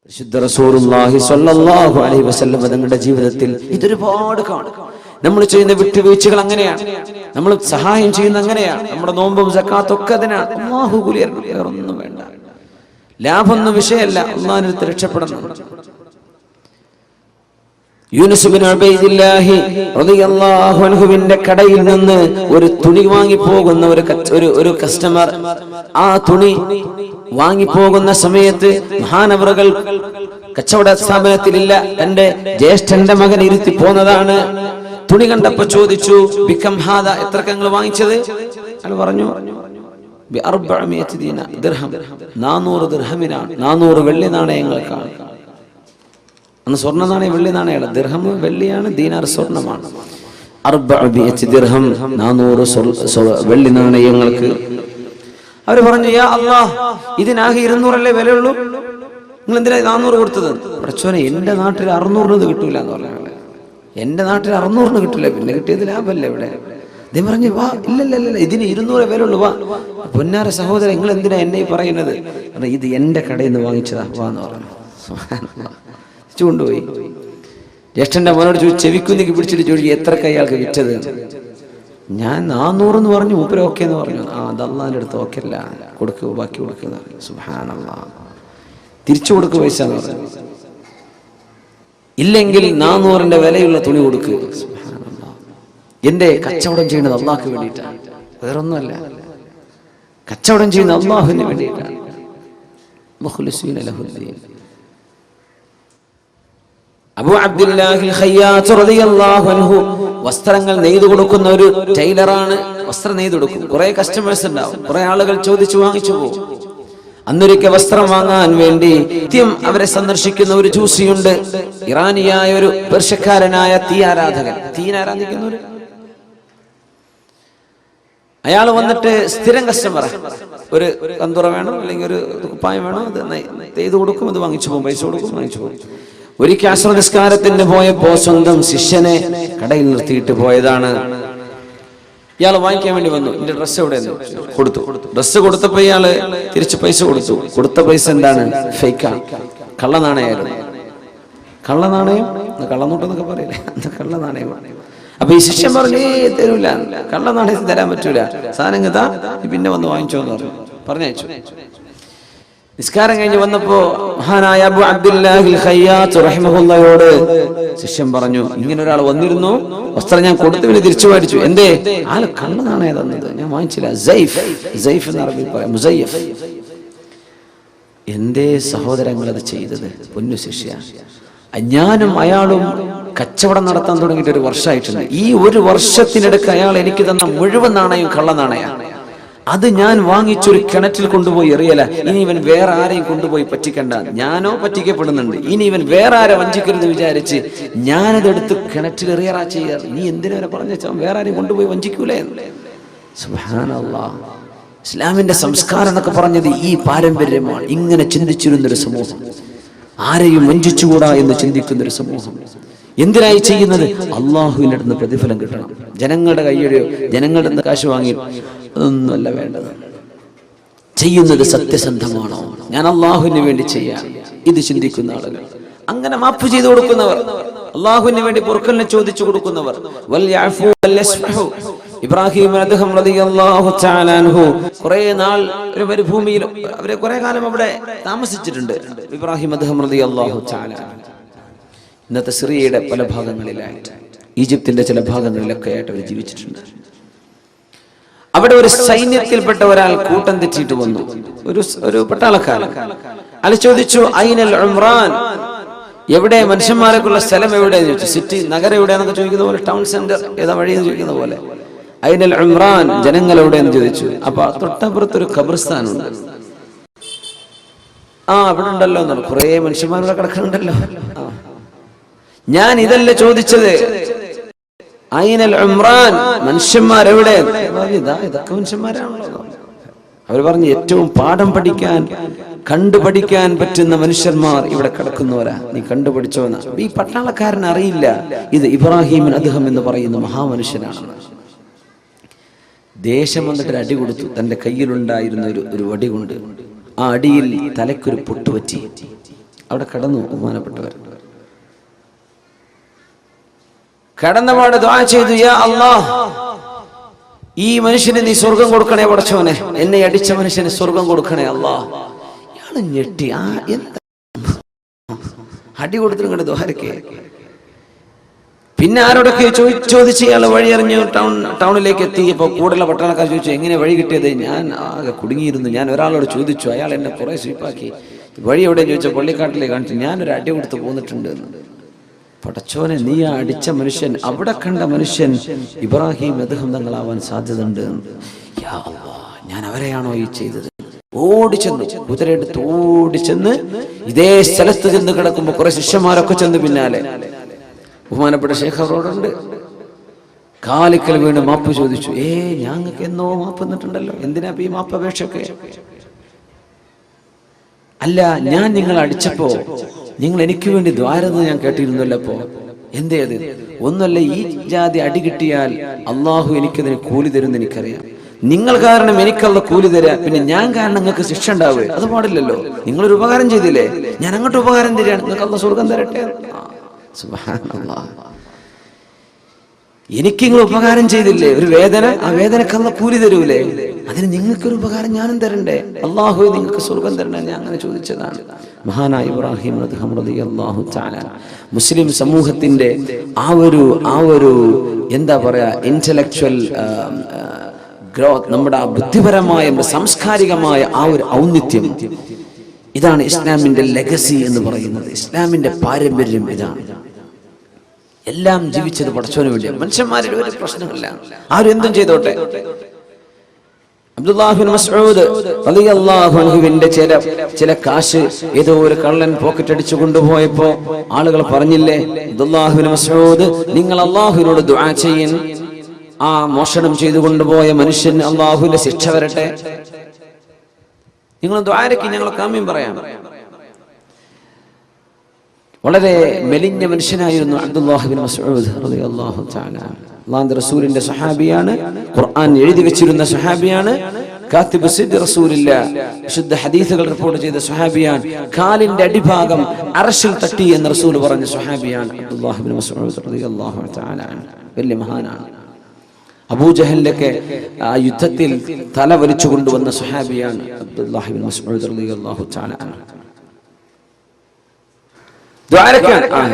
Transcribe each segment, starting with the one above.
പരിശുദ്ധ റസൂലുള്ളാഹി സ്വല്ലല്ലാഹു അലൈഹി വസല്ലം തങ്ങളുടെ ജീവിതത്തിൽ ഇതൊരുപാട് കാണും. നമ്മൾ ചെയ്യുന്ന വിട്ടുവീഴ്ചകൾ അങ്ങനെയാണ്, നമ്മൾ സഹായം ചെയ്യുന്ന അങ്ങനെയാണ്, നമ്മുടെ നോമ്പും സക്കാത്തും ഒക്കെ അതിനാണ്. അല്ലാഹു കൂലി തരണം, വേറൊന്നും വേണ്ട, ലാഭമൊന്നും വിഷയമല്ല, അല്ലാഹുവിന്റെ അടുത്ത് രക്ഷപ്പെടണം. യൂനുസ് ബിൻ ഉബൈദില്ലാഹി റളിയല്ലാഹു അൻഹുവിന്റെ കടയിൽ നിന്ന് ഒരു തുണി വാങ്ങിപ്പോകുന്ന ഒരു കസ്റ്റമർ ആ തുണി വാങ്ങിപ്പോകുന്ന സമയത്ത് മഹാനവറുകൾ കച്ചവട സ്ഥാപനത്തിലില്ല, തന്റെ ജ്യേഷ്ഠന്റെ മകൻ ഇരുത്തി പോന്നതാണ്. തുണി കണ്ടപ്പോ ചോദിച്ചു, ബികം ഹാദ, എത്രക്ക് നിങ്ങൾ വാങ്ങിച്ചത്? അയാൾ പറഞ്ഞു, 400 ദിർഹം, 400 ദിർഹമിനാണ്, 400 വെള്ളി നാണയങ്ങൾക്കാണ്. അന്ന് സ്വർണ്ണ നാണയം വെള്ളി നാണയമാണ്, ദിർഹം വെള്ളിയാണ്, ദീനാർ സ്വർണ്ണമാണ്. 400 ദിർഹം, 400 വെള്ളി നാണയങ്ങൾക്ക്. അവർ പറഞ്ഞു, യാ അല്ലാഹ്, ഇതിനാകെ 200 വിലയുള്ളൂ, നിങ്ങൾ എന്തിനാ 400 കൊടുത്തത്? പഠിച്ചോനെ, എന്റെ നാട്ടിൽ 600 കിട്ടൂല എന്ന് പറഞ്ഞ, എന്റെ നാട്ടിൽ 600 കിട്ടില്ല, പിന്നെ കിട്ടിയത് ലാഭമല്ലേ ഇവിടെ? അദ്ദേഹം പറഞ്ഞു, വാ, ഇല്ലല്ല, ഇതിന് 200 വിലയുള്ളൂ, വാ. പൊന്നാര സഹോദരൻ, നിങ്ങൾ എന്തിനാ എന്നെ പറയുന്നത്? ഇത് എന്റെ കടയിൽ നിന്ന് വാങ്ങിച്ചതാ, വാ എന്ന് പറഞ്ഞു. കൊണ്ടുപോയി ജ്യേഷ്ഠന്റെ മോനോട് ചോദിച്ചു, ചെവിക്കുന്നിക്ക് പിടിച്ചിട്ട് ചോദിച്ചു, എത്രക്ക് അയാൾക്ക് വിറ്റത്? ഞാൻ 400 എന്ന് പറഞ്ഞു. മൂപ്പര് ഓക്കെ എന്ന് പറഞ്ഞു. അത് അള്ളാഹിന്റെ അടുത്ത് ഓക്കെ അല്ല, കൊടുക്കുക, ബാക്കി കൊടുക്കുക. സുബ്ഹാനല്ലാഹ്, തിരിച്ചു കൊടുക്കുക പൈസ എന്ന് പറഞ്ഞു. ഇല്ലെങ്കിൽ 400ന്റെ വിലയുള്ള തുണി കൊടുക്കുക. സുബ്ഹാനല്ലാഹ്, എന്റെ കച്ചവടം ചെയ്യുന്നത് അള്ളാഹ്ക്ക് വേണ്ടിയിട്ടാണ്, വേറൊന്നുമല്ല. കച്ചവടം ചെയ്യുന്നത് അള്ളാഹുവിന് വേണ്ടിയിട്ടാണ്. മുഖ്ലിസീന ലഹുദ്ദീൻ. അബൂ അബ്ദുല്ലാഹിൽ ഖയ്യാത്ത് റളിയല്ലാഹു അൻഹു വസ്ത്രങ്ങൾ നെയ്തു കൊടുക്കുന്ന ഒരു ടൈലറാണ്. വസ്ത്രം നെയ്തു കൊടുക്കും. കുറെ കസ്റ്റമേഴ്സ് ഉണ്ടാവും, കുറെ ആളുകൾ ചോദിച്ചു വാങ്ങിച്ചു പോകും. അന്നൊരിക്കൽ വസ്ത്രം വാങ്ങാൻ വേണ്ടി നിത്യം അവരെ സന്ദർശിക്കുന്ന ഒരു ജൂസിയുണ്ട്, ഇറാനിയായ ഒരു പേർഷ്യക്കാരനായ തീ ആരാധിക്കുന്ന അയാൾ വന്നിട്ട് സ്ഥിരം കസ്റ്റമർ, ഒരു കന്തുറ വേണം അല്ലെങ്കിൽ ഒരു കുപ്പായം വേണം, അത് നെയ്തു കൊടുക്കും, അത് വാങ്ങിച്ചു പോകും, പൈസ കൊടുക്കും, വാങ്ങിച്ചു പോകും. ഒരിക്കൽ അസ്ർ നിസ്കാരത്തിന് പോയപ്പോ സ്വന്തം ശിഷ്യനെ കടയിൽ നിർത്തിയിട്ട് പോയതാണ്. ഇയാൾ വാങ്ങിക്കാൻ വേണ്ടി വന്നു. എന്റെ ഡ്രസ്സ് എവിടെ കൊടുത്തു. ഡ്രസ്സ് കൊടുത്തപ്പോ ഇയാള് തിരിച്ച് പൈസ കൊടുത്തു. കൊടുത്ത പൈസ എന്താണ്? ഫേക്കാണ്, കള്ളനാണയമായിരുന്നു. കള്ളനാണയം, കള്ളനോട്ടെന്നൊക്കെ പറയില്ലേ, അത് കള്ളനാണയമാണ്. അപ്പൊ ഈ ശിഷ്യൻ പറഞ്ഞു, തരൂല, കള്ളനാണയം തരാൻ പറ്റൂല, സാധനം കഥാ പിന്നെ വന്ന് വാങ്ങിച്ചോ എന്ന് പറഞ്ഞയച്ചു. നിസ്കാരം കഴിഞ്ഞ് വന്നപ്പോ മഹാനായ അബൂ അബ്ദുല്ലാഹിൽ ഖയ്യാത്ത് റഹിമഹുല്ലാഹയോട് ശിഷ്യൻ പറഞ്ഞു, ഇങ്ങനെ ഒരാൾ വന്നിരുന്നു, വസ്ത്രം ഞാൻ കൊടുത്തു, പിന്നെ തിരിച്ചു മേടിച്ചു. എന്തേ? ആള് കള്ളനാണയം തന്നത്, ഞാൻ വാങ്ങിച്ചില്ല. സൈഫ് എന്ന് അറബിയിൽ പറയാം, മുസയ്യഫ്. എന്തേ സഹോദരങ്ങൾ അത് ചെയ്തത്? പൊന്നു ശിഷ്യ, ഞാനും അയാളും കച്ചവടം നടത്താൻ തുടങ്ങിയിട്ട് 1 വർഷമായിട്ടുണ്ട്. ഈ 1 വർഷത്തിനിടയ്ക്ക് അയാൾ എനിക്ക് തന്ന മുഴുവൻ നാണയം കള്ളനാണയാണ്. അത് ഞാൻ വാങ്ങിച്ചൊരു കിണറ്റിൽ കൊണ്ടുപോയി എറിയല. ഇനി ഇവൻ വേറെ ആരെയും കൊണ്ടുപോയി പറ്റിക്കണ്ട, ഞാനോ പറ്റിക്കപ്പെടുന്നുണ്ട്, ഇനി ഇവൻ വേറെ ആരെ വഞ്ചിക്കരുത് വിചാരിച്ച് ഞാനതെടുത്ത് കിണറ്റിൽ എറിയറാ ചെയ്യാറ്. നീ എന്തിനവരെ പറഞ്ഞാൽ വേറെ ആരെയും കൊണ്ടുപോയി വഞ്ചിക്കൂലേ? സുബ്ഹാനല്ലാഹ്, ഇസ്ലാമിന്റെ സംസ്കാരം എന്നൊക്കെ പറഞ്ഞത് ഈ പാരമ്പര്യമാണ്. ഇങ്ങനെ ചിന്തിച്ചിരുന്നൊരു സമൂഹം, ആരെയും വഞ്ചിച്ചുകൂടാ എന്ന് ചിന്തിക്കുന്നൊരു സമൂഹം. എന്തിനായി ചെയ്യുന്നത്? അള്ളാഹുവിൻ്റെ അടുത്ത് പ്രതിഫലം കിട്ടണം. ജനങ്ങളുടെ കയ്യിലെയോ ജനങ്ങളുടെ അടുത്ത് കാശ് വാങ്ങി അതൊന്നുമല്ല വേണ്ടത്. ചെയ്യുന്നത് സത്യസന്ധമാണോ, ഞാൻ അള്ളാഹുവിന് വേണ്ടി ചെയ്യാം, ഇത് ചിന്തിക്കുന്ന ആളുകൾ. അങ്ങനെ മാപ്പ് ചെയ്തു കൊടുക്കുന്നവർ, അള്ളാഹുവിന് വേണ്ടി പൊറുക്കലിനെ ചോദിച്ചു കൊടുക്കുന്നവർ. ഇബ്രാഹിം അദ്ദേഹം റളിയല്ലാഹു തആല അൻഹു കുറെ നാൾ ഒരു മരുഭൂമിയിൽ, അവരെ കുറെ കാലം അവിടെ താമസിച്ചിട്ടുണ്ട്. ഇബ്രാഹിം അദ്ദേഹം റളിയല്ലാഹു തആല ഇന്നത്തെ സിറിയയുടെ പല ഭാഗങ്ങളിലായിട്ട്, ഈജിപ്തിന്റെ ചില ഭാഗങ്ങളിലൊക്കെ ആയിട്ട് അവർ ജീവിച്ചിട്ടുണ്ട്. അവിടെ ഒരു സൈന്യത്തിൽപ്പെട്ട ഒരാൾ കൂട്ടം തെറ്റിയിട്ട് വന്നു, ഒരു പട്ടാളക്കാരൻ. അയാൾ ചോദിച്ചു, ഐനൽ ഉംറാൻ, എവിടെ മനുഷ്യന്മാർക്കുള്ള സ്ഥലം എവിടെയെന്ന് ചോദിച്ചു. സിറ്റി, നഗരം എവിടെയാണെന്നൊക്കെ ചോദിക്കുന്ന പോലെ, ടൗൺ സെന്റർ ഏതാ വഴിയെന്ന് ചോദിക്കുന്ന പോലെ, ഐനൽ ഉംറാൻ, ജനങ്ങൾ എവിടെയെന്ന് ചോദിച്ചു. അപ്പൊ തൊട്ടപ്പുറത്തൊരു ഖബർസ്ഥാനുണ്ട്. അവിടെ ഉണ്ടല്ലോ എന്നാണ്, കുറെ മനുഷ്യന്മാരുടെ കിടക്കുന്നുണ്ടല്ലോ. ഞാൻ ഇതല്ല ചോദിച്ചത്, ഐനൽ ഉംറാൻ, മനുഷ്യന്മാരെവിടെ? ഇതൊക്കെ മനുഷ്യന്മാരാണല്ലോ. അവർ പറഞ്ഞു, ഏറ്റവും പാഠം പഠിക്കാൻ, കണ്ടുപഠിക്കാൻ പറ്റുന്ന മനുഷ്യന്മാർ ഇവിടെ കിടക്കുന്നവരാ, നീ കണ്ടുപഠിച്ചോന്ന. ഈ പട്ടാളക്കാരൻ അറിയില്ല ഇത് ഇബ്രാഹിം അദ്ദേഹം എന്ന് പറയുന്ന മഹാമനുഷ്യനാണ്. ദേഷ്യം വന്നിട്ട് ഒരു അടി കൊടുത്തു. തന്റെ കയ്യിലുണ്ടായിരുന്ന ഒരു വടി കൊണ്ട് ആ അടിയിൽ തലക്കൊരു പൊട്ടുപറ്റി. അവിടെ കിടന്നു. ബഹുമാനപ്പെട്ടവർ കിടന്നപാട് ദുആ ചെയ്തു, യാ അല്ലാഹ്, ഈ മനുഷ്യന് നീ സ്വർഗം കൊടുക്കണേ പടച്ചോനെ, എന്നെ അടിച്ച മനുഷ്യന് സ്വർഗം കൊടുക്കണേ അല്ലാഹ്. ഇയാള് ഞെട്ടി. എന്താ അടി കൊടുത്തിട്ട് ദ്വാരക്കേ. പിന്നെ ആരോടൊക്കെ ചോദിച്ച് ഇയാൾ വഴി അറിഞ്ഞു ടൗണിലേക്ക് എത്തിയപ്പോ കൂടുതൽ പട്ടാളക്കാർ ചോദിച്ചു, എങ്ങനെ വഴി കിട്ടിയത്? ഞാൻ ആകെ കുടുങ്ങിയിരുന്നു. ഞാൻ ഒരാളോട് ചോദിച്ചു, അയാൾ എന്നെ കുറെ സ്വീപ്പാക്കി. വഴി എവിടെ ചോദിച്ചാൽ പള്ളിക്കാട്ടിലേക്ക് കാണിച്ചു. ഞാനൊരു അടി കൊടുത്ത് പോന്നിട്ടുണ്ട്. പടച്ചോനെ, നീ ആ അടിച്ച മനുഷ്യൻ, അവിടെ കണ്ട മനുഷ്യൻ ഇബ്രാഹിം അദ്ദേഹം തങ്ങളാവാൻ സാധ്യതയുണ്ട്. ഞാൻ അവരെയാണോ ഈ ചെയ്തത്? ഓടിച്ചെന്നു, കുതിരയെടുത്ത് ഓടിച്ചെന്ന് ഇതേ സ്ഥലത്ത് ചെന്ന് കിടക്കുമ്പോ കുറെ ശിഷ്യന്മാരൊക്കെ ചെന്ന് പിന്നാലെ. ബഹുമാനപ്പെട്ട ശേഖ് അവരോടുണ്ട്. കാലിക്കൽ വീണ് മാപ്പ് ചോദിച്ചു. ഞങ്ങൾക്ക് എന്നോ മാപ്പ് തന്നിട്ടുണ്ടല്ലോ, എന്തിനാ ഈ മാപ്പ് അപേക്ഷയൊക്കെ? അല്ല, ഞാൻ നിങ്ങളെ അടിച്ചപ്പോ നിങ്ങൾ എനിക്ക് വേണ്ടി ദ്വാരെന്ന് ഞാൻ കേട്ടിരുന്നല്ലോ. അപ്പോ എന്തേ അത്? ഒന്നല്ല, ഈ ജാതി അടി കിട്ടിയാൽ അള്ളാഹു എനിക്കതിന് കൂലി തരുമെന്ന് എനിക്കറിയാം. നിങ്ങൾ കാരണം എനിക്കല്ല കൂലി തരാ, പിന്നെ ഞാൻ കാരണം നിങ്ങൾക്ക് ശിക്ഷ ഉണ്ടാവുക അത് പാടില്ലല്ലോ. നിങ്ങളൊരു ഉപകാരം ചെയ്തില്ലേ, ഞാൻ അങ്ങോട്ട് ഉപകാരം തരാണ്, നിങ്ങൾക്ക് അള്ളാഹ് സ്വർഗം തരട്ടെ. സുബ്ഹാനല്ലാഹ്. എനിക്ക് നിങ്ങൾ ഉപകാരം ചെയ്തില്ലേ, ഒരു വേദന, ആ വേദനക്കല്ല കൂലി തരൂലേ? അതിന് നിങ്ങൾക്കൊരു ഉപകാരം ഞാനും തരണ്ടേ? അള്ളാഹു നിങ്ങൾക്ക് സ്വർഗം തരണ്ടേ? ഞാൻ അങ്ങനെ ചോദിച്ചതാണ്. മഹാനായ ഇബ്രാഹിം റളിയല്ലാഹു തആല മുസ്ലിം സമൂഹത്തിന്റെ ആ ഒരു എന്താ പറയാ, ഇന്റലക്ച്വൽ ഗ്രോത്ത്, നമ്മുടെ ബുദ്ധിപരമായ സാംസ്കാരികമായ ആ ഒരു ഔന്നിത്യം, ഇതാണ് ഇസ്ലാമിന്റെ ലെഗസി എന്ന് പറയുന്നത്. ഇസ്ലാമിന്റെ പാരമ്പര്യം ഇതാണ്. എല്ലാം ജീവിച്ചത് പടച്ചോന് വേണ്ടിയാണ്. മനുഷ്യന്മാരുടെ ഒരു പ്രശ്നമില്ല, ആരും എന്തും ചെയ്തോട്ടെ. അബ്ദുല്ലാഹ് ബിൻ മസ്ഊദ് റളിയല്ലാഹു അൻഹുവിന്റെ ചില കാശ് ഏതോ ഒരു കള്ളൻ പോക്കറ്റ് അടിച്ചു കൊണ്ടുപോയപ്പോ ആളുകൾ പറഞ്ഞില്ലേ, അബ്ദുല്ലാഹ് ബിൻ മസ്ഊദ്, നിങ്ങൾ അല്ലാഹുവിനോട് ദുആ ചെയ്യൻ, ആ മോഷണം ചെയ്തു കൊണ്ടുപോയ മനുഷ്യന് അല്ലാഹുവിന്റെ ശിക്ഷ വരട്ടെ. നിങ്ങൾ ദുആരക്ക് ഞങ്ങൾ കാമ്യം പറയാം. വളരെ മെലിഞ്ഞ മനുഷ്യനായിരുന്നു അബ്ദുല്ലാഹ് ബിൻ മസ്ഊദ് റളിയല്ലാഹു തആല. അല്ലാഹുവിന്റെ റസൂലിന്റെ സഹാബിയാണ്, ഖുർആൻ എഴുതി വെച്ചിരുന്ന സഹാബിയാണ്, കാത്തിബ് സിദ്ദ് റസൂലില്ലാ, വിശുദ്ധ ഹദീസുകൾ റിപ്പോർട്ട് ചെയ്ത സഹാബിയാണ്. കാലിന്റെ അടിഭാഗം അർശിൽ തട്ടി എന്ന് റസൂൽ പറഞ്ഞ സഹാബിയാണ് അബ്ദുല്ലാഹ് ബിൻ മസ്ഊദ് റളിയല്ലാഹു തആല. വലിയ മഹാനാണ്. അബൂജഹലിന്റെ ആ യുദ്ധത്തിൽ തല വലിച്ചു കൊണ്ടുവന്ന സഹാബിയാണ് അബ്ദുല്ലാഹ് ബിൻ മസ്ഊദ് റളിയല്ലാഹു തആല.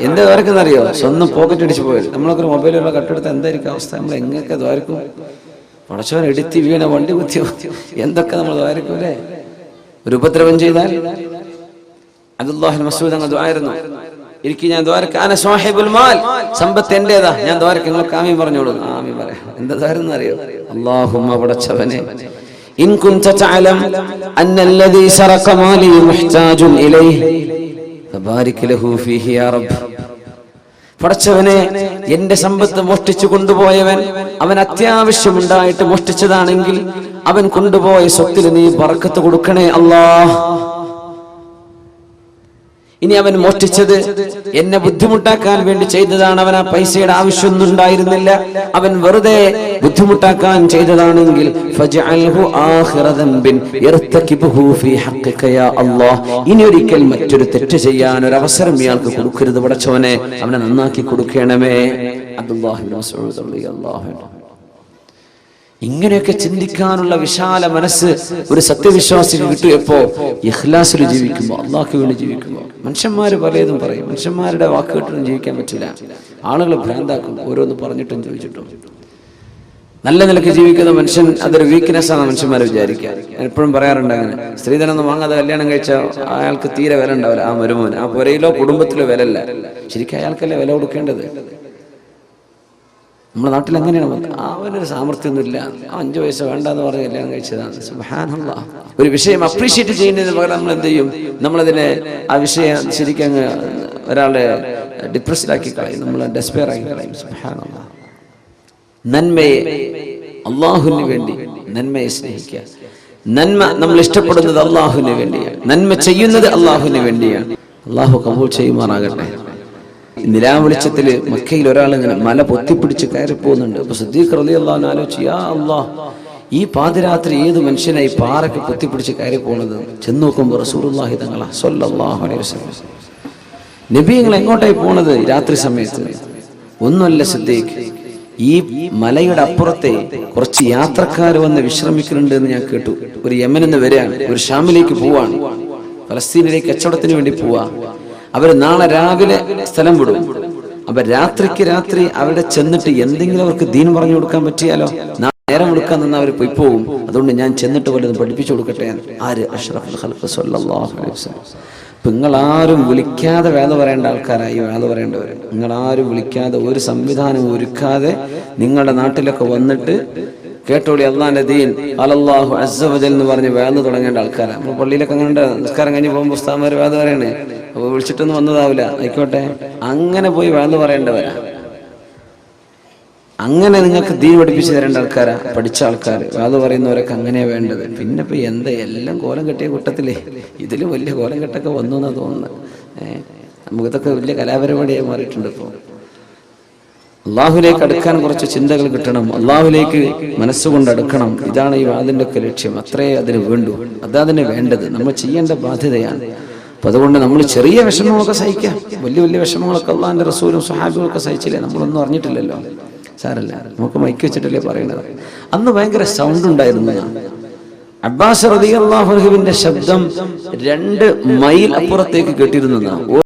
എന്താ ദ്വാരക്കെന്നറിയോ? സ്വന്തം പോക്കറ്റ് അടിച്ചു പോയത്. നമ്മളൊക്കെ മൊബൈലുള്ള കട്ടെടുത്ത് എന്തായിരിക്കും അവസ്ഥ? നമ്മൾ എങ്ങനെയൊക്കെ ദ്വാരക്കും? പടച്ചവൻ എടുത്തി വീണ, വണ്ടി കുത്തിയോ, എന്തൊക്കെ നമ്മൾ ദ്വാരക്കൂലേ? ഒരു ഉപദ്രവം ചെയ്താൽ അബ്ദുല്ലാഹ് ബിൻ മസ്ഊദ് അങ്ങ് ദ്വാരുന്നു, എനിക്ക് ഞാൻ ദ്വാരക്ക, അന സാഹിബുൽ മാൽ, സമ്പത്ത് എന്റേതാ, ഞാൻ ദ്വാരക്ക, നിങ്ങൾക്ക് ആമീൻ പറഞ്ഞോളൂ. ആമീൻ പറയാം. എന്താ ദ്വാരെന്ന് അറിയോ? അല്ലാഹുമ്മ പടച്ചവനെ, ഇൻ കുൻത തഅലം അന്നല്ലദീ സറഖ മാലി മുഹ്താജുൻ ഇലൈഹി ഫബാരിക് ലഹു ഫീഹി യാ റബ്ബ്. പടച്ചവനെ, എന്റെ സമ്പത്ത് മോഷ്ടിച്ചു കൊണ്ടുപോയവൻ, അവൻ അത്യാവശ്യമുണ്ടായിട്ട് മോഷ്ടിച്ചതാണെങ്കിൽ അവൻ കൊണ്ടുപോയ സ്വത്തിൽ നീ ബർക്കത്ത് കൊടുക്കണേ അല്ലാഹ്. ഇനി അവൻ മോഷ്ടിച്ചത് എന്നെ ബുദ്ധിമുട്ടാക്കാൻ വേണ്ടി ചെയ്തതാണ്, അവൻ ആ പൈസയുടെ ആവശ്യമൊന്നും ഉണ്ടായിരുന്നില്ല, അവൻ വെറുതെ ബുദ്ധിമുട്ടാക്കാൻ ചെയ്തതാണെങ്കിൽ ഫജ്അൽഹു ആഖിറ ദംബിൻ യർതകിബുഹു ഫീ ഹഖ്ഖിക യാ അല്ലാഹ്. ഇനി ഒരിക്കൽ മറ്റൊരു തെറ്റ് ചെയ്യാൻ ഒരു അവസരം ഇയാൾക്ക് കൊടുക്കരുത് പടച്ചവനെ, അവനെ നന്നാക്കി കൊടുക്കണമേ. അബ്ദുല്ലാഹ് ബിൻ മസ്ഊദ് റളിയല്ലാഹു അൻഹു. ഇങ്ങനെയൊക്കെ ചിന്തിക്കാനുള്ള വിശാല മനസ്സ് ഒരു സത്യവിശ്വാസിക്ക് കിട്ടിയപ്പോ, ഇഖ്ലാസിൽ ജീവിക്കുമ്പോൾ, അള്ളാഹ്ക്ക് വേണ്ടി ജീവിക്കുമ്പോൾ. മനുഷ്യന്മാര് പലതും പറയും, മനുഷ്യന്മാരുടെ വാക്ക് കേട്ടിട്ടും ജീവിക്കാൻ പറ്റില്ല. ആളുകൾ ഭ്രാന്താക്കും, ഓരോന്ന് പറഞ്ഞിട്ടും ചോദിച്ചിട്ടും. നല്ല നിലയ്ക്ക് ജീവിക്കുന്ന മനുഷ്യൻ അതൊരു വീക്ക്നെസ് ആണ് മനുഷ്യന്മാരെ വിചാരിക്കുക. ഞാൻ എപ്പോഴും പറയാറുണ്ട്, അങ്ങനെ സ്ത്രീധനൊന്നും വാങ്ങാതെ കല്യാണം കഴിച്ചാൽ അയാൾക്ക് തീരെ വില ഉണ്ടാവില്ല. ആ മരുമോൻ, ആ പുരയിലോ കുടുംബത്തിലോ വിലല്ല. ശരിക്കും അയാൾക്കല്ലേ വില കൊടുക്കേണ്ടത്. നമ്മുടെ നാട്ടിൽ എങ്ങനെയാണ്? അവനൊരു സാമർത്ഥ്യമൊന്നുമില്ല, 5 വയസ്സ് വേണ്ടെന്ന് പറഞ്ഞ് കല്യാണം കഴിച്ചതാണ്. സുബ്ഹാനല്ലാഹ്. ഒരു വിഷയം അപ്രീഷിയേറ്റ് ചെയ്യുന്നതിന് പകരം നമ്മൾ എന്ത് ചെയ്യും? നമ്മളതിനെ, ആ വിഷയം ശരിക്കും അങ്ങ് ഒരാളെ ഡിപ്രസ്ഡാക്കി കളയും, നമ്മൾ ഡെസ്പെയർ ആക്കി കളയും. സുബ്ഹാനല്ലാഹ്. നന്മയെ, അള്ളാഹുവിന് വേണ്ടി നന്മയെ സ്നേഹിക്കുക. നന്മ നമ്മൾ ഇഷ്ടപ്പെടുന്നത് അള്ളാഹുവിന് വേണ്ടിയാണ്, നന്മ ചെയ്യുന്നത് അള്ളാഹുവിന് വേണ്ടിയാണ്. അള്ളാഹു കബൂൽ ചെയ്യുമാറാകട്ടെ. നിലാവെളിച്ചത്തില് മക്കയിൽ ഒരാളിങ്ങനെ മല പൊത്തിപ്പിടിച്ച് കയറി പോകുന്നുണ്ട്. അപ്പൊ സിദ്ദീഖ് റളിയല്ലാഹു അൻഹു ആലോചിച്ചു, യാ അല്ലാഹ്, ഈ പാതിരാത്രി ഏത് മനുഷ്യനായി പാറയ്ക്ക് പൊത്തിപ്പിടിച്ച് കയറി പോകുന്നത്? ചെന്ന് നോക്കുമ്പോൾ റസൂലുള്ളാഹി തങ്ങളാ സ്വല്ലല്ലാഹു അലൈഹി വസല്ലം. നബി നിങ്ങൾ എങ്ങോട്ടായി പോണത് രാത്രി സമയത്ത്? ഒന്നുമല്ല സിദ്ദീഖ്, ഈ മലയുടെ അപ്പുറത്തെ കുറച്ച് യാത്രക്കാർ വന്ന് വിശ്രമിക്കുന്നുണ്ട് എന്ന് ഞാൻ കേട്ടു. ഒരു യമനിൽ നിന്ന് വരികയാണ്, ഒരു ഷാമിലേക്ക് പോവാണ്, ഫലസ്തീനിലേക്ക് കച്ചവടത്തിന് വേണ്ടി പോവാ. അവര് നാളെ രാവിലെ സ്ഥലം വിടും. അപ്പൊ രാത്രിക്ക് രാത്രി അവിടെ ചെന്നിട്ട് എന്തെങ്കിലും അവർക്ക് ദീൻ പറഞ്ഞു കൊടുക്കാൻ പറ്റിയാലോ? നേരം കൊടുക്കാൻ നിന്ന് അവർ പോയി പോകും. അതുകൊണ്ട് ഞാൻ ചെന്നിട്ട് വല്ലതും പഠിപ്പിച്ചു കൊടുക്കട്ടെ. ആര്? അഷ്റഫുൽ ഖൽഖ് സ്വല്ലല്ലാഹു അലൈഹി വസല്ലം. നിങ്ങളാരും വിളിക്കാതെ വേദ പറയേണ്ട ആൾക്കാരായി വേദ പറയേണ്ടവർ. നിങ്ങളാരും വിളിക്കാതെ, ഒരു സംവിധാനം ഒരുക്കാതെ നിങ്ങളുടെ നാട്ടിലൊക്കെ വന്നിട്ട് കേട്ടോളി അള്ളാന്റെ ദീൻ അലല്ലാഹു അസ്സ വജൽ എന്ന് പറഞ്ഞ് വേദ തുടങ്ങേണ്ട ആൾക്കാരാണ്. നമ്മൾ പള്ളിയിലൊക്കെ അങ്ങനെ നിസ്കാരം കഴിഞ്ഞ് പോകുമ്പോൾ ഉസ്താദ്മാർ വേദ പറയണേ, അപ്പോൾ വിളിച്ചിട്ടൊന്നും വന്നതാവില്ല, ആയിക്കോട്ടെ. അങ്ങനെ പോയി വേദ പറയേണ്ടവരാ. അങ്ങനെ നിങ്ങൾക്ക് ദീൻ പഠിപ്പിച്ചു തരേണ്ട ആൾക്കാരാ, പഠിച്ച ആൾക്കാർ. വേദ പറയുന്നവരൊക്കെ അങ്ങനെയാ വേണ്ടത്. പിന്നെ ഇപ്പൊ എന്താ എല്ലാം കോലം കെട്ടിയ കൂട്ടത്തിലേ ഇതിലും വലിയ കോലം കെട്ടൊക്കെ വന്നു എന്നാ തോന്നുന്നത്. നമുക്കിതൊക്കെ വലിയ കലാപരിപാടിയായി മാറിയിട്ടുണ്ട്. ഇപ്പോൾ അള്ളാഹുലേക്ക് അടുക്കാൻ കുറച്ച് ചിന്തകൾ കിട്ടണം, അള്ളാഹുലേക്ക് മനസ്സുകൊണ്ട് അടുക്കണം. ഇതാണ് ഈ വാദിന്റെ ഒക്കെ ലക്ഷ്യം. അത്രേ അതിന് വേണ്ടു, അതതിന് വേണ്ടത്, നമ്മൾ ചെയ്യേണ്ട ബാധ്യതയാണ്. അപ്പൊ അതുകൊണ്ട് നമ്മൾ ചെറിയ വിഷമങ്ങളൊക്കെ സഹിക്കാം. വലിയ വലിയ വിഷമങ്ങളൊക്കെ അള്ളാഹിന്റെ റസൂലും സ്വഹാബികളൊക്കെ സഹിച്ചില്ലേ? നമ്മളൊന്നും അറിഞ്ഞിട്ടില്ലല്ലോ, സാരല്ല, നമുക്ക് മൈക്ക് വെച്ചിട്ടല്ലേ പറയണത്. അന്ന് ഭയങ്കര സൗണ്ട് ഉണ്ടായിരുന്നു. അബ്ബാസ് റളിയല്ലാഹു അൻഹുവിന്റെ ശബ്ദം 2 മൈൽ അപ്പുറത്തേക്ക് കേട്ടിരുന്നതാണ്.